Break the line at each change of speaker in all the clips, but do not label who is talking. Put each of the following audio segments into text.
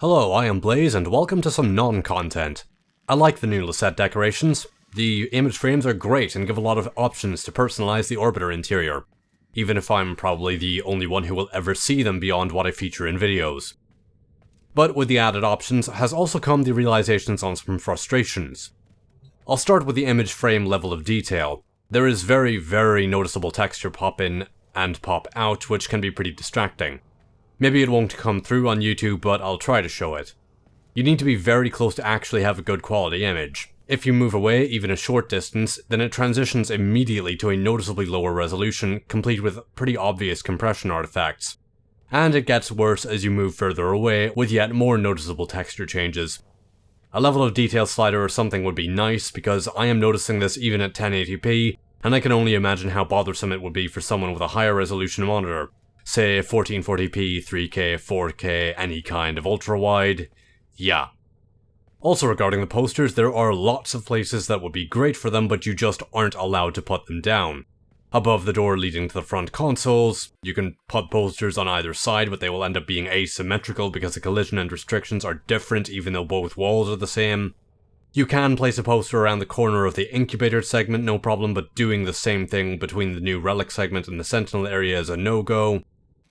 Hello, I am Blaze and welcome to some non-content. I like the new set decorations. The image frames are great and give a lot of options to personalize the orbiter interior, even if I'm probably the only one who will ever see them beyond what I feature in videos. But with the added options has also come the realizations on some frustrations. I'll start with the image frame level of detail. There is very noticeable texture pop in and pop out, which can be pretty distracting. Maybe it won't come through on YouTube, but I'll try to show it. You need to be very close to actually have a good quality image. If you move away even a short distance, then it transitions immediately to a noticeably lower resolution, complete with pretty obvious compression artifacts. And it gets worse as you move further away, with yet more noticeable texture changes. A level of detail slider or something would be nice, because I am noticing this even at 1080p, and I can only imagine how bothersome it would be for someone with a higher resolution monitor. Say 1440p, 3K, 4K, any kind of ultra-wide. Yeah. Also regarding the posters, there are lots of places that would be great for them, but you just aren't allowed to put them down. Above the door leading to the front consoles, you can put posters on either side, but they will end up being asymmetrical because the collision and restrictions are different even though both walls are the same. You can place a poster around the corner of the incubator segment, no problem, but doing the same thing between the new relic segment and the sentinel area is a no-go.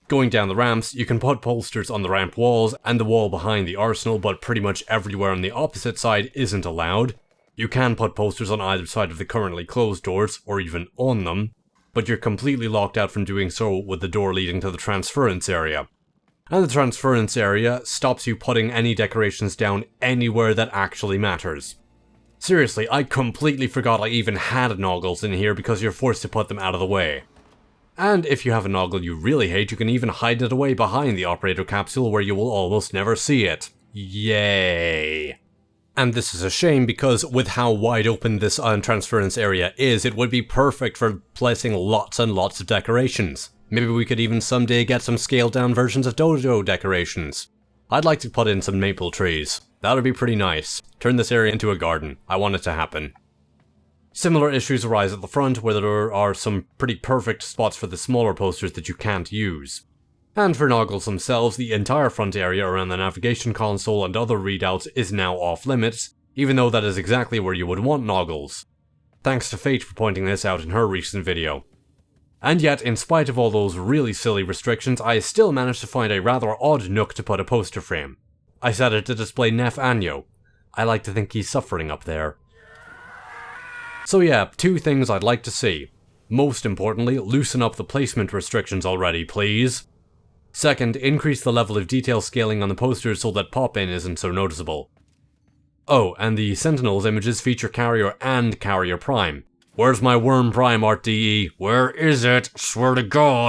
Going down the ramps, you can put posters on the ramp walls and the wall behind the arsenal, but pretty much everywhere on the opposite side isn't allowed. You can put posters on either side of the currently closed doors, or even on them, but you're completely locked out from doing so with the door leading to the transference area. And the transference area stops you putting any decorations down anywhere that actually matters. Seriously, I completely forgot I even had noggles in here because you're forced to put them out of the way. And if you have a noggle you really hate, you can even hide it away behind the operator capsule where you will almost never see it. Yay! And this is a shame because with how wide open this transference area is, it would be perfect for placing lots and lots of decorations. Maybe we could even someday get some scaled down versions of dojo decorations. I'd like to put in some maple trees. That would be pretty nice. Turn this area into a garden. I want it to happen. Similar issues arise at the front, where there are some pretty perfect spots for the smaller posters that you can't use. And for noggles themselves, the entire front area around the navigation console and other readouts is now off limits, even though that is exactly where you would want noggles. Thanks to Fate for pointing this out in her recent video. And yet, in spite of all those really silly restrictions, I still managed to find a rather odd nook to put a poster frame. I set it to display Nef Anyo. I like to think he's suffering up there. So yeah, two things I'd like to see. Most importantly, loosen up the placement restrictions already, please. Second, increase the level of detail scaling on the posters so that pop-in isn't so noticeable. Oh, and the Sentinels images feature Carrier and Carrier Prime. Where's my Worm Prime art, DE? Where is it? Swear to God!